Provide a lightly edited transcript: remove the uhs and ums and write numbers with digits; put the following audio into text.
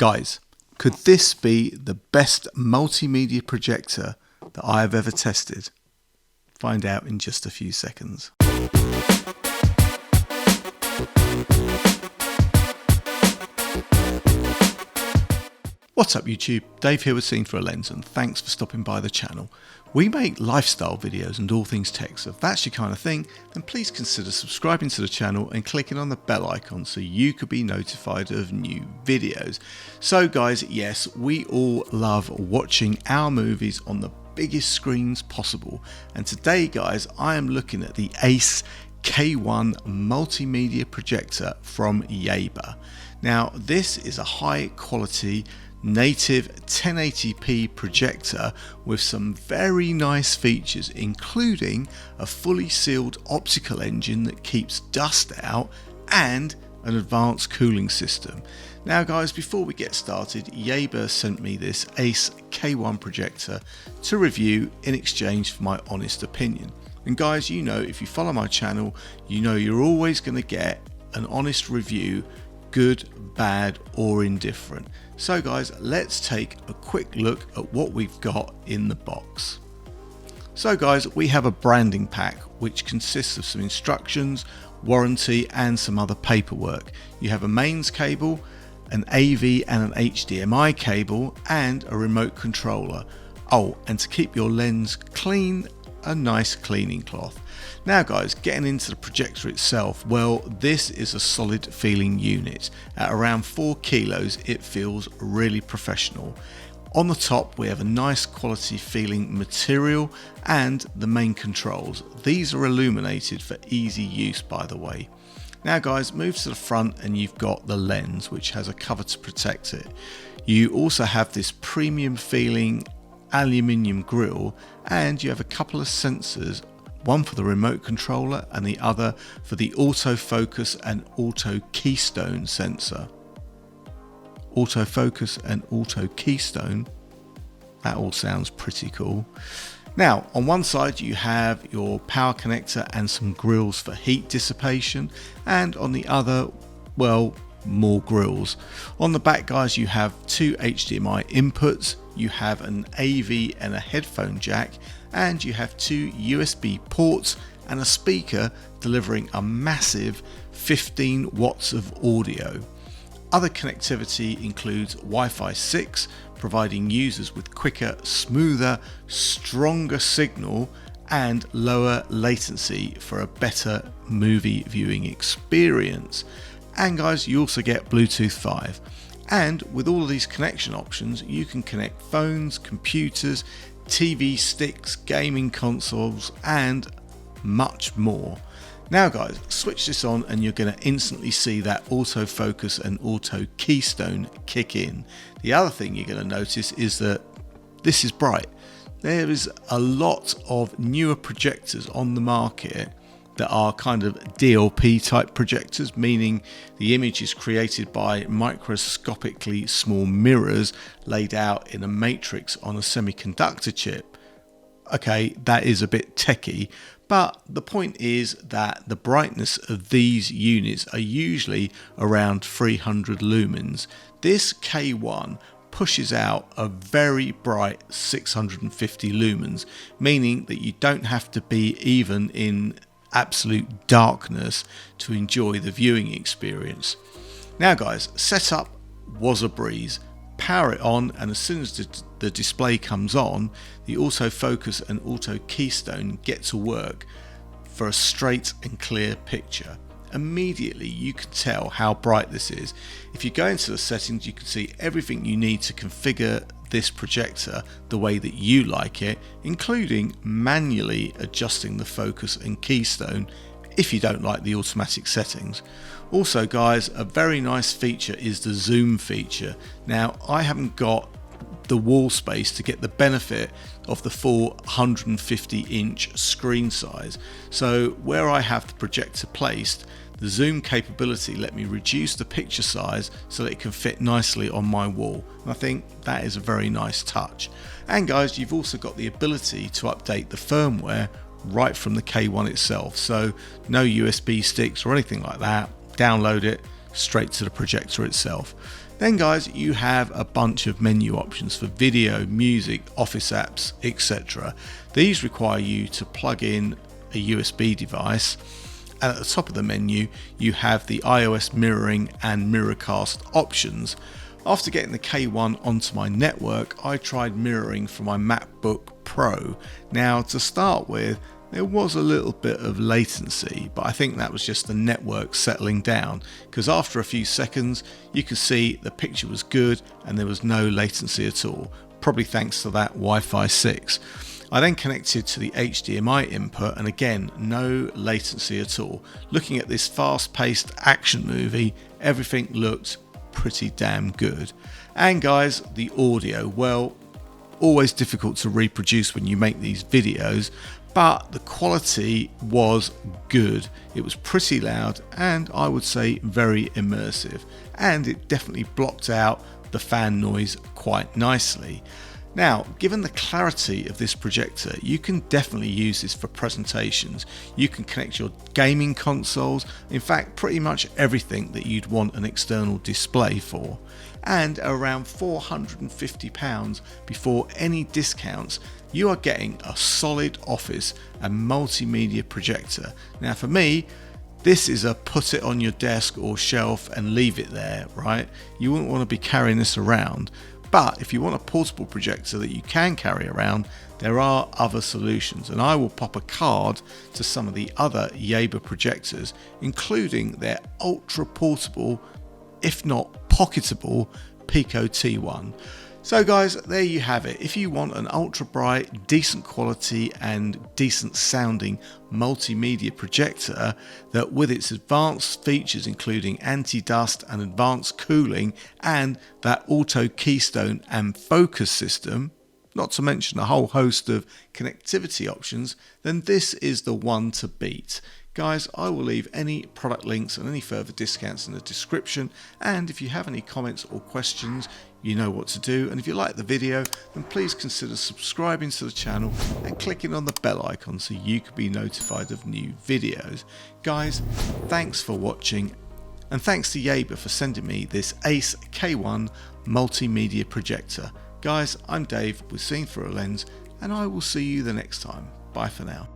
Guys, could this be the best multimedia projector that I have ever tested? Find out in just a few seconds. What's up YouTube? Dave here with Seen Through a Lens, and thanks for stopping by the channel. We make lifestyle videos and all things tech, so if that's your kind of thing, then please consider subscribing to the channel and clicking on the bell icon so you could be notified of new videos. So guys, yes, we all love watching our movies on the biggest screens possible, and today guys, I am looking at the ACE K1 multimedia projector from Yaber. Now this is a high quality native 1080p projector with some very nice features, including a fully sealed optical engine that keeps dust out and an advanced cooling system. Now guys, before we get started, Yaber sent me this ACE K1 projector to review in exchange for my honest opinion. And guys, you know, if you follow my channel, you know you're always going to get an honest review, good, bad or indifferent. So guys, let's take a quick look at what we've got in the box. So guys, we have a branding pack which consists of some instructions, warranty and some other paperwork. You have a mains cable, an AV and an HDMI cable and a remote controller. Oh, and to keep your lens clean, a nice cleaning cloth. Now guys, getting into the projector itself, well, this is a solid feeling unit. At around 4 kilos, it feels really professional. On the top, we have a nice quality feeling material and the main controls. These are illuminated for easy use, by the way. Now guys, move to the front and you've got the lens, which has a cover to protect it. You also have this premium feeling aluminium grille, and you have a couple of sensors, one for the remote controller and the other for the autofocus and auto keystone sensor. Autofocus and auto keystone, that all sounds pretty cool. Now on one side you have your power connector and some grills for heat dissipation, and on the other, well, more grills. On the back guys, you have 2 HDMI inputs, you have an AV and a headphone jack, and you have 2 USB ports and a speaker delivering a massive 15 watts of audio. Other connectivity includes Wi-Fi 6, providing users with quicker, smoother, stronger signal and lower latency for a better movie viewing experience. And guys, you also get Bluetooth 5. And with all of these connection options, you can connect phones, computers, TV sticks, gaming consoles, and much more. Now guys, switch this on and you're going to instantly see that autofocus and auto keystone kick in. The other thing you're going to notice is that this is bright. There is a lot of newer projectors on the market that are kind of DLP type projectors, meaning the image is created by microscopically small mirrors laid out in a matrix on a semiconductor chip. Okay, that is a bit techie, but the point is that the brightness of these units are usually around 300 lumens. This K1 pushes out a very bright 650 lumens, meaning that you don't have to be even in absolute darkness to enjoy the viewing experience. Now guys, setup was a breeze. Power it on, and as soon as the display comes on, the autofocus and auto keystone get to work for a straight and clear picture. Immediately you can tell how bright this is. If you go into the settings, you can see everything you need to configure this projector the way that you like it, including manually adjusting the focus and keystone if you don't like the automatic settings. Also guys, a very nice feature is the zoom feature. Now I haven't got the wall space to get the benefit of the full 150-inch screen size, so where I have the projector placed, the zoom capability let me reduce the picture size so that it can fit nicely on my wall. And I think that is a very nice touch. And guys, you've also got the ability to update the firmware right from the K1 itself, so no USB sticks or anything like that. Download it straight to the projector itself. Then guys, you have a bunch of menu options for video, music, office apps, etc. These require you to plug in a USB device, and at the top of the menu you have the iOS mirroring and mirrorcast options. After getting the K1 onto my network, I tried mirroring from my MacBook Pro. Now to start with, there was a little bit of latency, but I think that was just the network settling down, because after a few seconds you could see the picture was good and there was no latency at all, probably thanks to that Wi-Fi 6. I then connected to the HDMI input, and again, no latency at all. Looking at this fast-paced action movie, everything looked pretty damn good. And guys, the audio, well, always difficult to reproduce when you make these videos, but the quality was good. It was pretty loud and I would say very immersive, and it definitely blocked out the fan noise quite nicely. Now, given the clarity of this projector, you can definitely use this for presentations. You can connect your gaming consoles, in fact pretty much everything that you'd want an external display for. And around £450 before any discounts, you are getting a solid office and multimedia projector. Now for me, this is a put it on your desk or shelf and leave it there, right? You wouldn't want to be carrying this around. But if you want a portable projector that you can carry around, there are other solutions, and I will pop a card to some of the other Yaber projectors, including their ultra portable, if not pocketable, Pico T1. So guys, there you have it. If you want an ultra bright, decent quality and decent sounding multimedia projector that with its advanced features including anti-dust and advanced cooling and that auto keystone and focus system, not to mention a whole host of connectivity options, then this is the one to beat. Guys, I will leave any product links and any further discounts in the description, and if you have any comments or questions, you know what to do. And if you like the video, then please consider subscribing to the channel and clicking on the bell icon so you can be notified of new videos. Guys, thanks for watching, and thanks to Yaber for sending me this ACE K1 multimedia projector. Guys, I'm Dave with Seeing Through a Lens, and I will see you the next time. Bye for now.